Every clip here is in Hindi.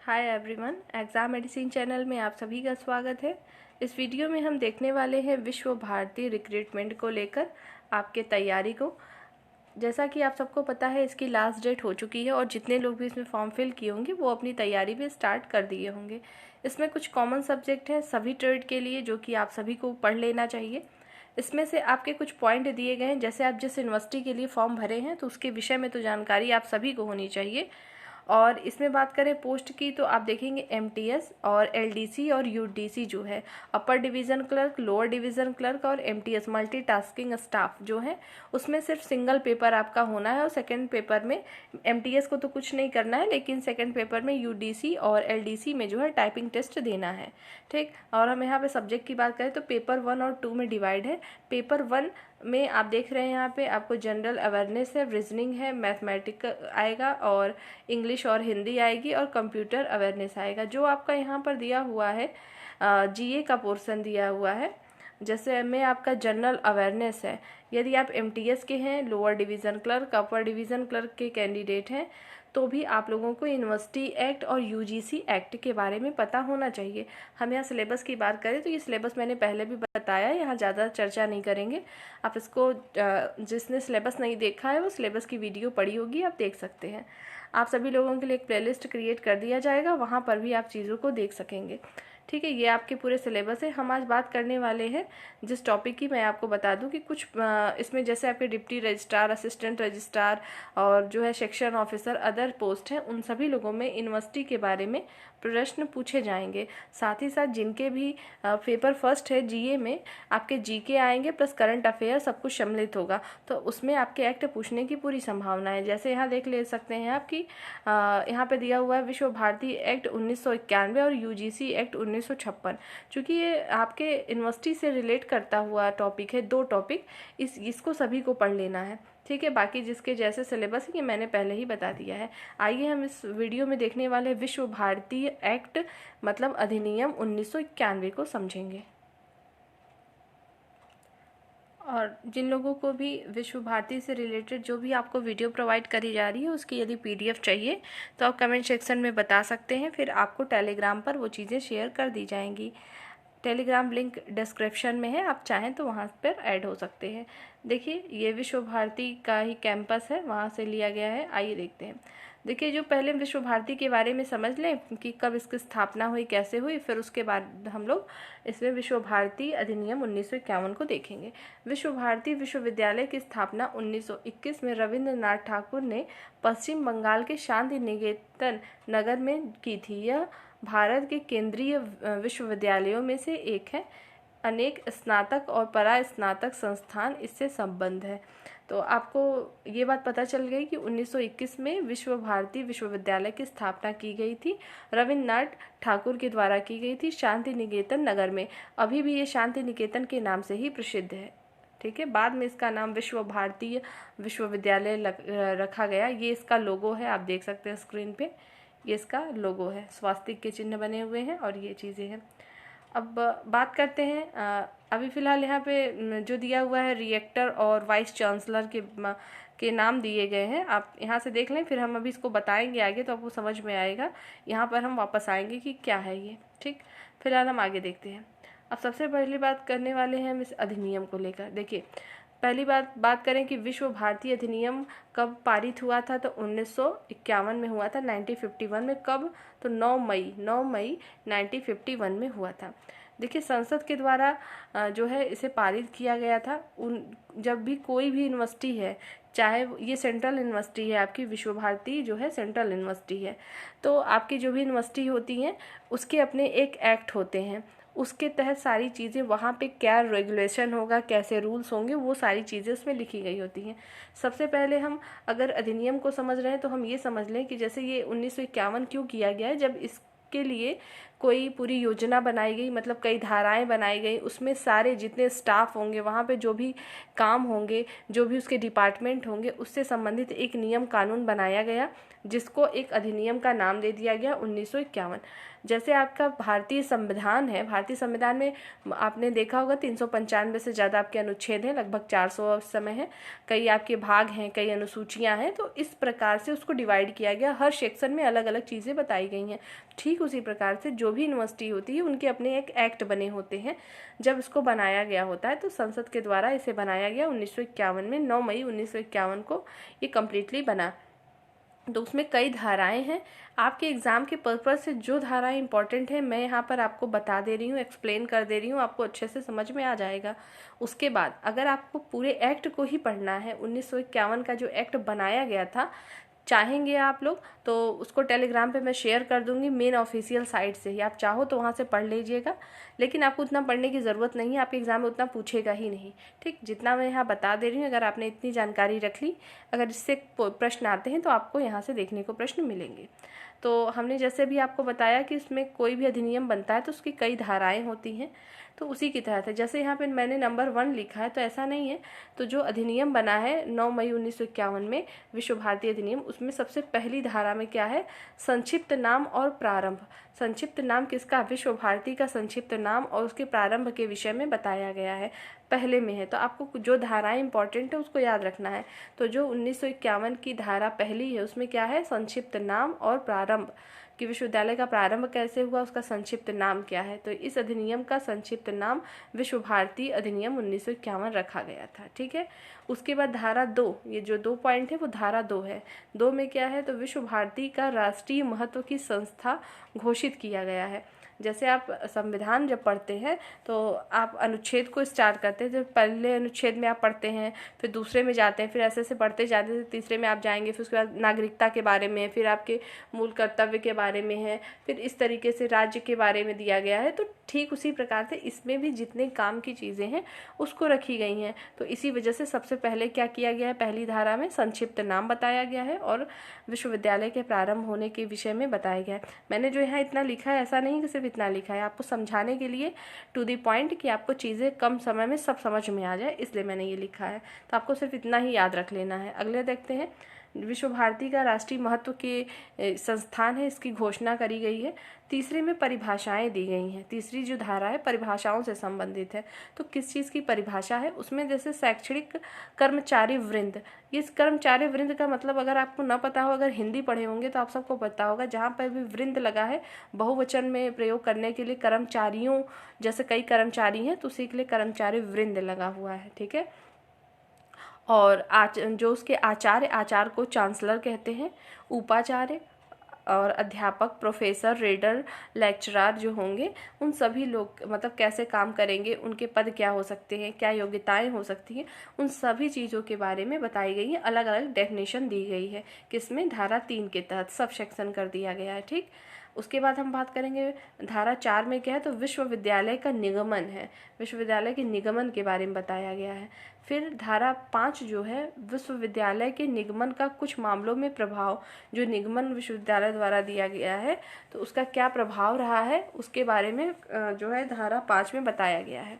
Hi everyone, exam medicine channel में आप सभी का स्वागत है। इस वीडियो में हम देखने वाले हैं विश्व भारती रिक्रूटमेंट को लेकर आपके तैयारी को। जैसा कि आप सबको पता है, इसकी लास्ट डेट हो चुकी है और जितने लोग भी इसमें फॉर्म फिल किए होंगे वो अपनी तैयारी भी स्टार्ट कर दिए होंगे। इसमें कुछ कॉमन सब्जेक्ट हैं सभी ट्रेड के लिए, जो कि आप सभी को पढ़ लेना चाहिए। इसमें से आपके कुछ पॉइंट दिए गए हैं, जैसे आप जिस यूनिवर्सिटी के लिए फॉर्म भरे हैं तो उसके विषय में तो जानकारी आप सभी को होनी चाहिए। और इसमें बात करें पोस्ट की तो आप देखेंगे एमटीएस और एलडीसी और यूडीसी जो है, अपर division clerk, lower division clerk और एमटीएस मल्टीटास्किंग स्टाफ जो है, उसमें सिर्फ सिंगल पेपर आपका होना है। और सेकंड पेपर में एमटीएस को तो कुछ नहीं करना है, लेकिन सेकंड पेपर में यूडीसी और एलडीसी में जो है टाइपिंग टेस्ट देना है। ठीक। और हम यहाँ पे सब्जेक्ट की बात करें तो पेपर 1 और 2 में डिवाइड है। पेपर 1 में आप देख रहे हैं यहाँ पे आपको जनरल अवेयरनेस है, रीजनिंग है, मैथमेटिक्स आएगा और इंग्लिश और हिंदी आएगी और कंप्यूटर अवेयरनेस आएगा। जो आपका यहाँ पर दिया हुआ है जीए का पोर्शन दिया हुआ है, जैसे में आपका जनरल अवेयरनेस है। यदि आप एमटीएस के हैं, लोअर डिवीज़न क्लर्क, अपर डिवीज़न क्लर्क के कैंडिडेट हैं, तो भी आप लोगों को यूनिवर्सिटी एक्ट और यूजीसी एक्ट के बारे में पता होना चाहिए। हम यहाँ सिलेबस की बात करें तो ये सिलेबस मैंने पहले भी बताया, यहाँ ज़्यादा चर्चा नहीं करेंगे। आप इसको जिसने सिलेबस नहीं देखा है वो सिलेबस की वीडियो पढ़ी होगी, आप देख सकते हैं। आप सभी लोगों के लिए एक प्लेलिस्ट क्रिएट कर दिया जाएगा, वहाँ पर भी आप चीज़ों को देख सकेंगे। ठीक है, ये आपके पूरे सिलेबस है। हम आज बात करने वाले हैं जिस टॉपिक की, मैं आपको बता दूं कि कुछ इसमें जैसे आपके डिप्टी रजिस्ट्रार, असिस्टेंट रजिस्ट्रार और जो है सेक्शन ऑफिसर, अदर पोस्ट हैं, उन सभी लोगों में यूनिवर्सिटी के बारे में प्रश्न पूछे जाएंगे। साथ ही साथ जिनके भी पेपर फर्स्ट है जीए में, आपके जीके आएंगे प्लस करंट अफेयर सब कुछ सम्मिलित होगा, तो उसमें आपके एक्ट पूछने की पूरी संभावना है। जैसे यहाँ देख ले सकते हैं आप कि यहाँ पे दिया हुआ है विश्व भारती एक्ट 1991 और यूजीसी एक्ट 1956। चूँकि ये आपके यूनिवर्सिटी से रिलेट करता हुआ टॉपिक है, दो टॉपिक, इसको सभी को पढ़ लेना है। ठीक है, बाकी जिसके जैसे सिलेबस है ये मैंने पहले ही बता दिया है। आइए हम इस वीडियो में देखने वाले विश्व भारती एक्ट मतलब अधिनियम 1991 को समझेंगे। और जिन लोगों को भी विश्व भारती से रिलेटेड जो भी आपको वीडियो प्रोवाइड करी जा रही है उसकी यदि पीडीएफ चाहिए तो आप कमेंट सेक्शन में बता सकते हैं, फिर आपको टेलीग्राम पर वो चीज़ें शेयर कर दी जाएंगी। टेलीग्राम लिंक डिस्क्रिप्शन में है, आप चाहें तो वहाँ पर ऐड हो सकते हैं। देखिए, ये विश्व भारती का ही कैंपस है, वहाँ से लिया गया है। आइए देखते हैं। देखिए, जो पहले विश्व भारती के बारे में समझ लें कि कब इसकी स्थापना हुई, कैसे हुई, फिर उसके बाद हम लोग इसमें विश्व भारती अधिनियम 1951 को देखेंगे। विश्व भारती विश्वविद्यालय की स्थापना 1921 में रविंद्रनाथ ठाकुर ने पश्चिम बंगाल के शांति निकेतन नगर में की थी। यह भारत के केंद्रीय विश्वविद्यालयों में से एक है। अनेक स्नातक और परास्नातक संस्थान इससे संबद्ध है। तो आपको ये बात पता चल गई कि 1921 में विश्व भारती विश्वविद्यालय की स्थापना की गई थी, रविन्द्रनाथ ठाकुर के द्वारा की गई थी शांति निकेतन नगर में। अभी भी ये शांति निकेतन के नाम से ही प्रसिद्ध है। ठीक है, बाद में इसका नाम विश्व भारतीय विश्वविद्यालय रखा गया। ये इसका लोगो है, आप देख सकते हैं स्क्रीन पे, ये इसका लोगो है, स्वास्तिक के चिन्ह बने हुए हैं और ये चीज़ें हैं। अब बात करते हैं, अभी फ़िलहाल यहाँ पे जो दिया हुआ है रिएक्टर और वाइस चांसलर के नाम दिए गए हैं, आप यहाँ से देख लें, फिर हम अभी इसको बताएंगे आगे तो आपको समझ में आएगा। यहाँ पर हम वापस आएंगे कि क्या है ये। ठीक, फिलहाल हम आगे देखते हैं। अब सबसे पहली बात करने वाले हैं हम इस अधिनियम को लेकर। देखिए, पहली बात करें कि विश्व भारती अधिनियम कब पारित हुआ था, तो 1951 में हुआ था, 1951 में। कब, तो 9 मई 1951 में हुआ था। देखिए, संसद के द्वारा जो है इसे पारित किया गया था। जब भी कोई भी यूनिवर्सिटी है, चाहे ये सेंट्रल यूनिवर्सिटी है, आपकी विश्व भारती जो है सेंट्रल यूनिवर्सिटी है, तो आपकी जो भी यूनिवर्सिटी होती हैं उसके अपने एक एक्ट होते हैं, उसके तहत सारी चीज़ें वहाँ पे क्या रेगुलेशन होगा, कैसे रूल्स होंगे, वो सारी चीज़ें उसमें लिखी गई होती हैं। सबसे पहले हम अगर अधिनियम को समझ रहे हैं तो हम ये समझ लें कि जैसे ये 1951 क्यों किया गया है। जब इसके लिए कोई पूरी योजना बनाई गई, मतलब कई धाराएं बनाई गई, उसमें सारे जितने स्टाफ होंगे, वहाँ पे जो भी काम होंगे, जो भी उसके डिपार्टमेंट होंगे, उससे संबंधित एक नियम कानून बनाया गया, जिसको एक अधिनियम का नाम दे दिया गया 1951। जैसे आपका भारतीय संविधान है, भारतीय संविधान में आपने देखा होगा 395 से ज़्यादा आपके अनुच्छेद हैं, लगभग 400 उस समय है, कई आपके भाग हैं, कई अनुसूचियां हैं। तो इस प्रकार से उसको डिवाइड किया गया, हर सेक्शन में अलग अलग चीज़ें बताई गई हैं। ठीक उसी प्रकार से जो भी यूनिवर्सिटी होती है उनके अपने एक एक्ट बने होते हैं। जब इसको बनाया गया होता है तो संसद के द्वारा इसे बनाया गया 1951 में, 9 मई 1951 को ये कम्प्लीटली बना। तो उसमें कई धाराएं हैं। आपके एग्ज़ाम के पर्पज़ से जो धाराएं इंपॉर्टेंट है मैं यहाँ पर आपको बता दे रही हूँ, एक्सप्लेन कर दे रही हूँ, आपको अच्छे से समझ में आ जाएगा। उसके बाद अगर आपको पूरे एक्ट को ही पढ़ना है, 1951 का जो एक्ट बनाया गया था, चाहेंगे आप लोग तो उसको टेलीग्राम पे मैं शेयर कर दूंगी मेन ऑफिशियल साइट से ही, आप चाहो तो वहाँ से पढ़ लीजिएगा। लेकिन आपको उतना पढ़ने की ज़रूरत नहीं है, आपके एग्ज़ाम में उतना पूछेगा ही नहीं। ठीक, जितना मैं यहाँ बता दे रही हूँ, अगर आपने इतनी जानकारी रख ली, अगर इससे प्रश्न आते हैं तो आपको यहाँ से देखने को प्रश्न मिलेंगे। तो हमने जैसे भी आपको बताया कि इसमें कोई भी अधिनियम बनता है तो उसकी कई धाराएं होती हैं, तो उसी की तहत है। जैसे यहाँ पे मैंने नंबर 1 लिखा है तो ऐसा नहीं है। तो जो अधिनियम बना है 9 मई 1951 में, विश्व भारती अधिनियम, उसमें सबसे पहली धारा में क्या है, संक्षिप्त नाम और प्रारंभ। संक्षिप्त नाम किसका, विश्व भारती का संक्षिप्त नाम और उसके प्रारंभ के विषय में बताया गया है, पहले में है। तो आपको जो धाराएं इंपॉर्टेंट है उसको याद रखना है। तो जो 1951 की धारा पहली है उसमें क्या है, संक्षिप्त नाम और प्रारंभ, कि विश्वविद्यालय का प्रारंभ कैसे हुआ, उसका संक्षिप्त नाम क्या है। तो इस अधिनियम का संक्षिप्त नाम विश्व भारती अधिनियम 1951 रखा गया था। ठीक है। उसके बाद धारा 2, ये जो 2 पॉइंट है वो धारा 2 है। 2 में क्या है, तो विश्व भारती का राष्ट्रीय महत्व की संस्था घोषित किया गया है। जैसे आप संविधान जब पढ़ते हैं तो आप अनुच्छेद को स्टार्ट करते हैं, जब पहले अनुच्छेद में आप पढ़ते हैं, फिर दूसरे में जाते हैं, फिर ऐसे ऐसे पढ़ते जाते हैं, तीसरे में आप जाएंगे, फिर उसके बाद नागरिकता के बारे में, फिर आपके मूल कर्तव्य के बारे में है, फिर इस तरीके से राज्य के बारे में दिया गया है। तो ठीक उसी प्रकार से इसमें भी जितने काम की चीज़ें हैं उसको रखी गई हैं। तो इसी वजह से सबसे पहले क्या किया गया है, पहली धारा में संक्षिप्त नाम बताया गया है और विश्वविद्यालय के प्रारंभ होने के विषय में बताया गया है। मैंने जो यहाँ इतना लिखा है ऐसा नहीं कि सिर्फ इतना लिखा है, आपको समझाने के लिए, टू द पॉइंट, कि आपको चीज़ें कम समय में सब समझ में आ जाए, इसलिए मैंने ये लिखा है। तो आपको सिर्फ इतना ही याद रख लेना है। अगले देखते हैं, विश्व भारती का राष्ट्रीय महत्व के संस्थान है, इसकी घोषणा करी गई है। तीसरे में परिभाषाएं दी गई हैं। तीसरी जो धारा है परिभाषाओं से संबंधित है। तो किस चीज़ की परिभाषा है उसमें, जैसे शैक्षणिक कर्मचारी वृंद। इस कर्मचारी वृंद का मतलब अगर आपको न पता हो, अगर हिंदी पढ़े होंगे तो आप सबको पता होगा, जहाँ पर भी वृंद लगा है बहुवचन में प्रयोग करने के लिए, कर्मचारियों जैसे कई कर्मचारी हैं तो उसी के लिए कर्मचारी वृंद लगा हुआ है। ठीक है। और जो उसके आचार्य को चांसलर कहते हैं। उपाचार्य और अध्यापक, प्रोफेसर, रीडर, लेक्चरर जो होंगे, उन सभी लोग मतलब कैसे काम करेंगे, उनके पद क्या हो सकते हैं, क्या योग्यताएं हो सकती हैं, उन सभी चीज़ों के बारे में बताई गई है। अलग अलग डेफिनेशन दी गई है, किसमें, धारा 3 के तहत सब सेक्शन कर दिया गया है। ठीक। उसके बाद हम बात करेंगे धारा 4 में क्या है, तो विश्वविद्यालय का निगमन है, विश्वविद्यालय के निगमन के बारे में बताया गया है। फिर धारा 5 जो है, विश्वविद्यालय के निगमन का कुछ मामलों में प्रभाव, जो निगमन विश्वविद्यालय द्वारा दिया गया है तो उसका क्या प्रभाव रहा है उसके बारे में जो है धारा 5 में बताया गया है।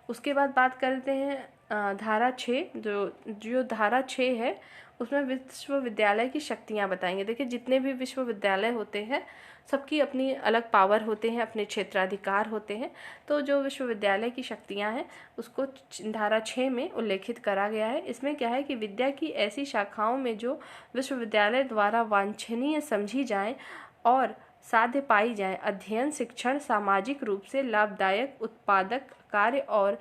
उसके बाद बात करते हैं धारा 6, जो धारा 6 है उसमें विश्वविद्यालय की शक्तियाँ बताएंगे। देखिए जितने भी विश्वविद्यालय होते हैं सबकी अपनी अलग पावर होते हैं, अपने क्षेत्राधिकार होते हैं। तो जो विश्वविद्यालय की शक्तियाँ हैं उसको धारा 6 में उल्लेखित करा गया है। इसमें क्या है कि विद्या की ऐसी शाखाओं में जो विश्वविद्यालय द्वारा वांछनीय समझी जाएं और साध्य पाई जाए, अध्ययन, शिक्षण, सामाजिक रूप से लाभदायक, उत्पादक कार्य और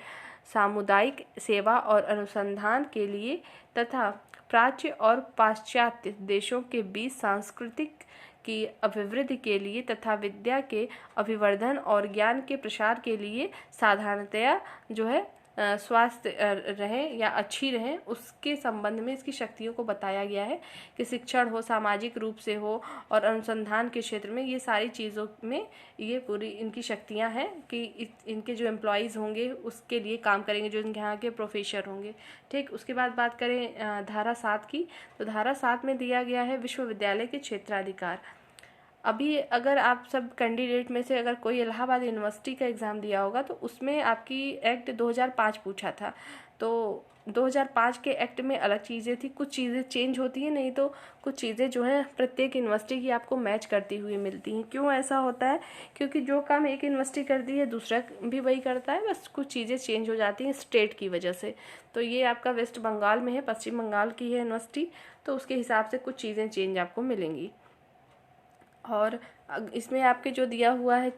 सामुदायिक सेवा और अनुसंधान के लिए तथा प्राच्य और पाश्चात्य देशों के बीच सांस्कृतिक की अभिवृद्धि के लिए तथा विद्या के अभिवर्धन और ज्ञान के प्रसार के लिए साधारणतया जो है स्वास्थ्य रहे या अच्छी रहे, उसके संबंध में इसकी शक्तियों को बताया गया है कि शिक्षण हो, सामाजिक रूप से हो और अनुसंधान के क्षेत्र में, ये सारी चीज़ों में ये पूरी इनकी शक्तियां हैं कि इनके जो एम्प्लॉयज़ होंगे उसके लिए काम करेंगे, जो इनके यहाँ के प्रोफेसर होंगे। ठीक। उसके बाद बात करें धारा 7 की, तो धारा 7 में दिया गया है विश्वविद्यालय के क्षेत्राधिकार। अभी अगर आप सब कैंडिडेट में से अगर कोई इलाहाबाद यूनिवर्सिटी का एग्ज़ाम दिया होगा तो उसमें आपकी एक्ट 2005 पूछा था। तो 2005 के एक्ट में अलग चीज़ें थी, कुछ चीज़ें चेंज होती हैं, नहीं तो कुछ चीज़ें जो है प्रत्येक यूनिवर्सिटी की आपको मैच करती हुई मिलती हैं। क्यों ऐसा होता है? क्योंकि जो काम एक यूनिवर्सिटी करती है दूसरा भी वही करता है, बस कुछ चीज़ें चेंज हो जाती हैं स्टेट की वजह से। तो ये आपका वेस्ट बंगाल में है, पश्चिम बंगाल की है यूनिवर्सिटी, तो उसके हिसाब से कुछ चीज़ें चेंज आपको मिलेंगी। और इसमें आपके जो दिया हुआ है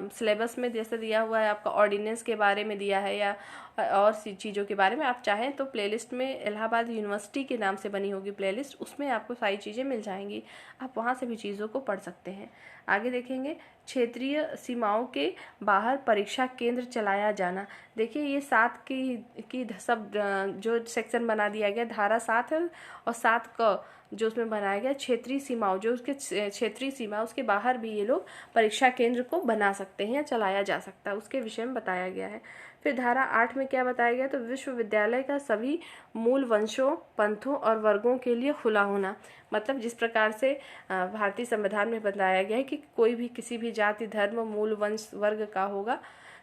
सिलेबस में जैसे दिया हुआ है आपका ऑर्डिनेंस के बारे में दिया है या और सी चीज़ों के बारे में, आप चाहें तो प्लेलिस्ट में इलाहाबाद यूनिवर्सिटी के नाम से बनी होगी प्लेलिस्ट, उसमें आपको सारी चीज़ें मिल जाएंगी, आप वहाँ से भी चीज़ों को पढ़ सकते हैं। आगे देखेंगे क्षेत्रीय सीमाओं के बाहर परीक्षा केंद्र चलाया जाना। देखिए ये 7 की सब जो सेक्शन बना दिया गया, धारा 7 है और 7 क जो उसमें बनाया गया क्षेत्रीय सीमाओं, जो उसके क्षेत्रीय सीमा उसके बाहर भी ये लोग परीक्षा केंद्र को बना सकते हैं या चलाया जा सकता है, उसके विषय में बताया गया है। फिर धारा 8 में क्या बताया गया, तो विश्वविद्यालय का सभी मूल वंशों, पंथों और वर्गों के लिए खुला होना। मतलब जिस प्रकार से भारतीय संविधान में बताया गया है कि कोई भी किसी भी जाति, धर्म, मूल वंश, वर्ग का होगा,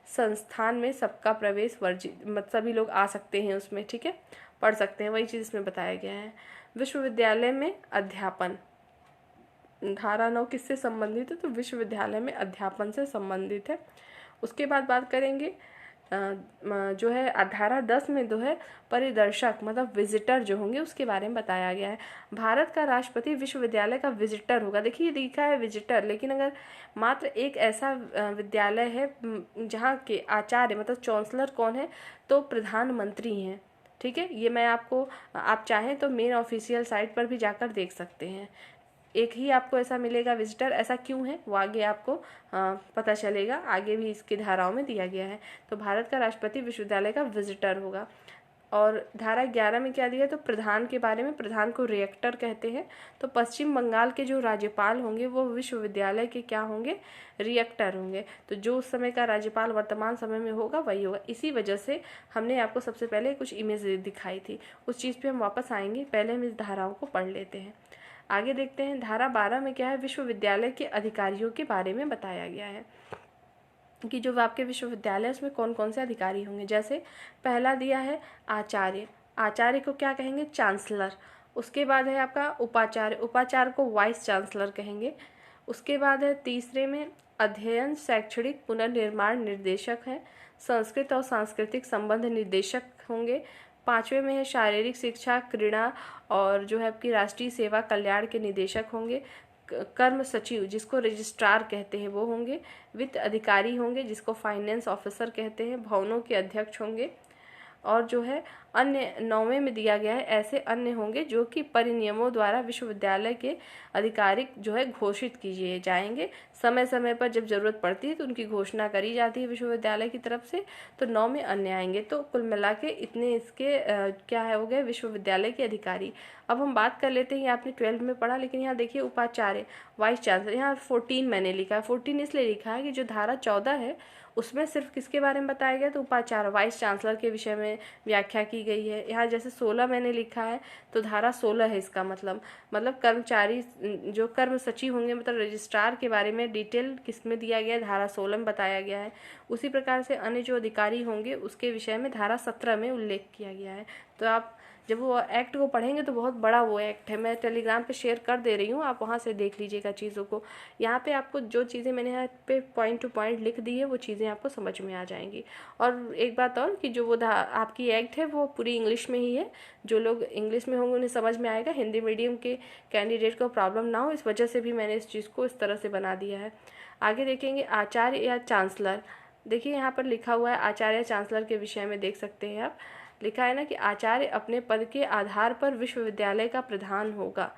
संस्थान में सबका प्रवेश वर्जित, मतलब सभी लोग आ सकते हैं उसमें, ठीक है, पढ़ सकते हैं, वही चीज़ इसमें बताया गया है। विश्वविद्यालय में अध्यापन, धारा 9 किससे संबंधित है, तो विश्वविद्यालय में अध्यापन से संबंधित है। उसके बाद बात करेंगे जो है धारा 10 में जो है परिदर्शक मतलब विजिटर जो होंगे उसके बारे में बताया गया है। भारत का राष्ट्रपति विश्वविद्यालय का विजिटर होगा। देखिए लिखा है विजिटर, लेकिन अगर मात्र एक ऐसा विद्यालय है जहाँ के आचार्य मतलब चांसलर कौन है, तो प्रधानमंत्री हैं, ठीक है। ये मैं आपको, आप चाहें तो मेन ऑफिशियल साइट पर भी जाकर देख सकते हैं। एक ही आपको ऐसा मिलेगा विजिटर, ऐसा क्यों है वो आगे आपको पता चलेगा, आगे भी इसकी धाराओं में दिया गया है। तो भारत का राष्ट्रपति विश्वविद्यालय का विजिटर होगा। और धारा 11 में क्या दिया, तो प्रधान के बारे में, प्रधान को रिएक्टर कहते हैं। तो पश्चिम बंगाल के जो राज्यपाल होंगे वो विश्वविद्यालय के क्या होंगे, रिएक्टर होंगे। तो जो उस समय का राज्यपाल वर्तमान समय में होगा वही होगा। इसी वजह से हमने आपको सबसे पहले कुछ इमेज दिखाई थी, उस चीज़ पे हम वापस आएंगे, पहले हम इस धाराओं को पढ़ लेते हैं। आगे देखते हैं धारा 12 में क्या है, विश्वविद्यालय के अधिकारियों के बारे में बताया गया है कि जो आपके विश्वविद्यालय उसमें कौन कौन से अधिकारी होंगे। जैसे पहला दिया है आचार्य, आचार्य को क्या कहेंगे, चांसलर। उसके बाद है आपका उपाचार्य, उपाचार्य को वाइस चांसलर कहेंगे। उसके बाद है तीसरे में अध्ययन, शैक्षणिक पुनर्निर्माण निर्देशक हैं। संस्कृत और सांस्कृतिक संबंध निर्देशक होंगे। पाँचवें में है शारीरिक शिक्षा, क्रीड़ा और जो है आपकी राष्ट्रीय सेवा कल्याण के निदेशक होंगे। कर्म सचिव जिसको रजिस्ट्रार कहते हैं वो होंगे। वित्त अधिकारी होंगे जिसको फाइनेंस ऑफिसर कहते हैं। भवनों के अध्यक्ष होंगे। और जो है अन्य 9वें में दिया गया है ऐसे अन्य होंगे जो कि परिनियमों द्वारा विश्वविद्यालय के आधिकारिक जो है घोषित किए जाएंगे। समय समय पर जब जरूरत पड़ती है तो उनकी घोषणा करी जाती है विश्वविद्यालय की तरफ से। तो 9 में अन्य आएंगे। तो कुल मिला के इतने इसके क्या है हो गए विश्वविद्यालय के अधिकारी। अब हम बात कर लेते हैं, ये आपने 12 में पढ़ा, लेकिन यहाँ देखिए उपाचार्य, वाइस चांसलर, यहाँ 14 मैंने लिखा है। 14 इसलिए लिखा है कि जो धारा 14 है उसमें सिर्फ किसके बारे में बताया गया, तो उपाचार्य वाइस चांसलर के विषय में व्याख्या की गई है। यहाँ जैसे 16 मैंने लिखा है तो धारा 16 है इसका मतलब कर्मचारी जो कर्म सचिव होंगे मतलब रजिस्ट्रार के बारे में डिटेल किसमें दिया गया है, धारा 16 में बताया गया है। उसी प्रकार से अन्य जो अधिकारी होंगे उसके विषय में धारा 17 में उल्लेख किया गया है। तो आप जब वो एक्ट को पढ़ेंगे तो बहुत बड़ा वो एक्ट है, मैं टेलीग्राम पे शेयर कर दे रही हूँ, आप वहाँ से देख लीजिएगा चीज़ों को। यहाँ पे आपको जो चीज़ें मैंने यहाँ पे पॉइंट टू पॉइंट लिख दी है वो चीज़ें आपको समझ में आ जाएंगी। और एक बात और कि जो वो आपकी एक्ट है वो पूरी इंग्लिश में ही है। जो लोग इंग्लिश में होंगे उन्हें समझ में आएगा, हिंदी मीडियम के कैंडिडेट को प्रॉब्लम ना हो, इस वजह से भी मैंने इस चीज़ को इस तरह से बना दिया है। आगे देखेंगे आचार्य या चांसलर। देखिए यहाँ पर लिखा हुआ है आचार्य चांसलर के विषय में, देख सकते हैं आप, लिखा है ना कि आचार्य अपने पद के आधार पर विश्वविद्यालय का प्रधान होगा,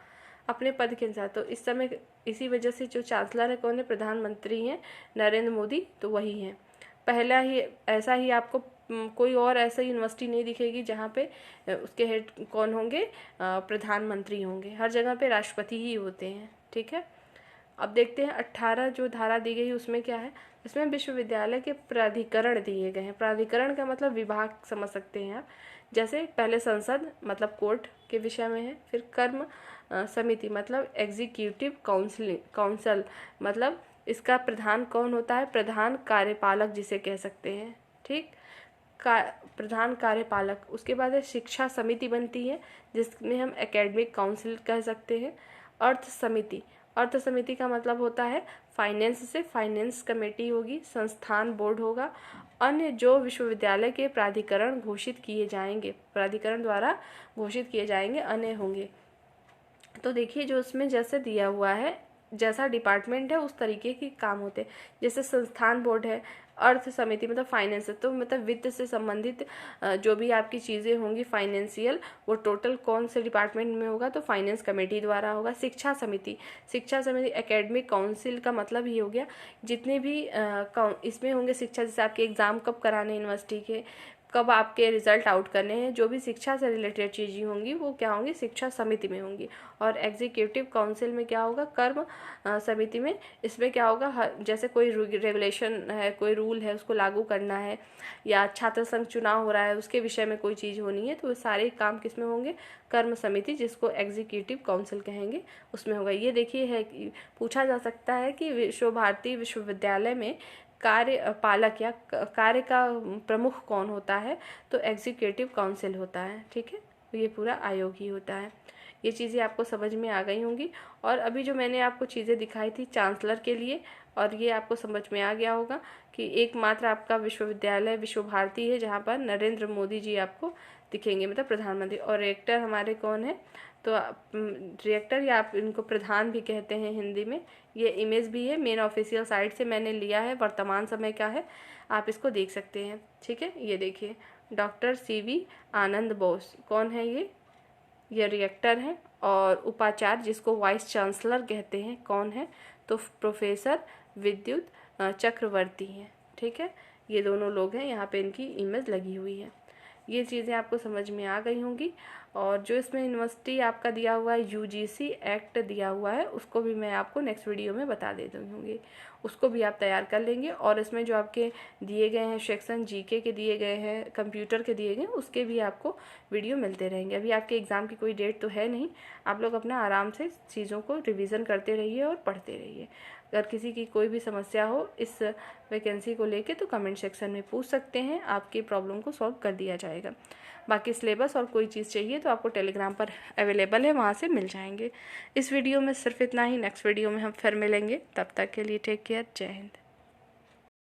अपने पद के अनुसार। तो इस समय इसी वजह से जो चांसलर है कौन है, प्रधानमंत्री हैं नरेंद्र मोदी, तो वही हैं। पहला ही ऐसा ही आपको कोई और ऐसा यूनिवर्सिटी नहीं दिखेगी जहाँ पे उसके हेड कौन होंगे, प्रधानमंत्री होंगे। हर जगह पे राष्ट्रपति ही होते हैं, ठीक है। अब देखते हैं 18 जो धारा दी गई उसमें क्या है। इसमें विश्वविद्यालय के प्राधिकरण दिए गए हैं। प्राधिकरण का मतलब विभाग समझ सकते हैं आप। जैसे पहले संसद मतलब कोर्ट के विषय में है, फिर कर्म समिति मतलब एग्जीक्यूटिव काउंसिल मतलब इसका प्रधान कौन होता है, प्रधान कार्यपालक जिसे कह सकते हैं, ठीक, प्रधान कार्यपालक। उसके बाद है शिक्षा समिति बनती है जिसमें हम एकेडमिक काउंसिल कह सकते हैं। अर्थ समिति, अर्थ समिति का मतलब होता है फाइनेंस से फाइनेंस कमेटी होगी। संस्थान बोर्ड होगा। अन्य जो विश्वविद्यालय के प्राधिकरण घोषित किए जाएंगे, प्राधिकरण द्वारा घोषित किए जाएंगे, अन्य होंगे। तो देखिए जो उसमें जैसे दिया हुआ है, जैसा डिपार्टमेंट है उस तरीके के काम होते हैं। जैसे संस्थान बोर्ड है, अर्थ समिति मतलब फाइनेंस है, तो मतलब वित्त से संबंधित जो भी आपकी चीज़ें होंगी फाइनेंशियल, वो टोटल कौन से डिपार्टमेंट में होगा, तो फाइनेंस कमेटी द्वारा होगा। शिक्षा समिति, शिक्षा समिति एकेडमिक काउंसिल का मतलब ये हो गया जितने भी इसमें होंगे शिक्षा, जैसे आपके एग्ज़ाम कब कराने यूनिवर्सिटी के, कब आपके रिजल्ट आउट करने हैं, जो भी शिक्षा से रिलेटेड चीज़ें होंगी वो क्या होंगी, शिक्षा समिति में होंगी। और एग्जीक्यूटिव काउंसिल में क्या होगा, कर्म समिति में। इसमें क्या होगा, जैसे कोई रेगुलेशन है, कोई रूल है, उसको लागू करना है, या छात्र संघ चुनाव हो रहा है उसके विषय में कोई चीज़ होनी है, तो वो सारे काम किस में होंगे, कर्म समिति जिसको एग्जीक्यूटिव काउंसिल कहेंगे उसमें होगा। ये देखिए है कि पूछा जा सकता है कि विश्व भारती विश्वविद्यालय में कार्यपालक या कार्य का प्रमुख कौन होता है, तो एग्जीक्यूटिव काउंसिल होता है, ठीक है। ये पूरा आयोग ही होता है। ये चीज़ें आपको समझ में आ गई होंगी। और अभी जो मैंने आपको चीज़ें दिखाई थी चांसलर के लिए, और ये आपको समझ में आ गया होगा कि एकमात्र आपका विश्वविद्यालय विश्व भारती है जहाँ पर नरेंद्र मोदी जी आपको दिखेंगे, मतलब प्रधानमंत्री। और रेक्टर हमारे कौन है, तो डायरेक्टर या आप इनको प्रधान भी कहते हैं हिंदी में। ये इमेज भी है, मेन ऑफिशियल साइट से मैंने लिया है, वर्तमान समय का है, आप इसको देख सकते हैं, ठीक है। ये देखिए डॉक्टर CV आनंद बोस कौन है, ये डायरेक्टर हैं। और उपाचार्य जिसको वाइस चांसलर कहते हैं कौन है, तो प्रोफेसर विद्युत चक्रवर्ती हैं, ठीक है। ये दोनों लोग हैं, यहाँ पे इनकी इमेज लगी हुई है। ये चीज़ें आपको समझ में आ गई होंगी। और जो इसमें यूनिवर्सिटी आपका दिया हुआ है, UGC एक्ट दिया हुआ है, उसको भी मैं आपको नेक्स्ट वीडियो में बता दे दूँगी, उसको भी आप तैयार कर लेंगे। और इसमें जो आपके दिए गए हैं सेक्शन GK के दिए गए हैं, कंप्यूटर के दिए गए हैं, उसके भी आपको वीडियो मिलते रहेंगे। अभी आपके एग्ज़ाम की कोई डेट तो है नहीं, आप लोग अपना आराम से चीज़ों को रिवीजन करते रहिए और पढ़ते रहिए। अगर किसी की कोई भी समस्या हो इस वैकेंसी को लेके तो कमेंट सेक्शन में पूछ सकते हैं, आपकी प्रॉब्लम को सॉल्व कर दिया जाएगा। बाकी सिलेबस और कोई चीज़ चाहिए तो आपको टेलीग्राम पर अवेलेबल है, वहाँ से मिल जाएंगे। इस वीडियो में सिर्फ इतना ही, नेक्स्ट वीडियो में हम फिर मिलेंगे, तब तक के लिए टेक केयर, जय हिंद।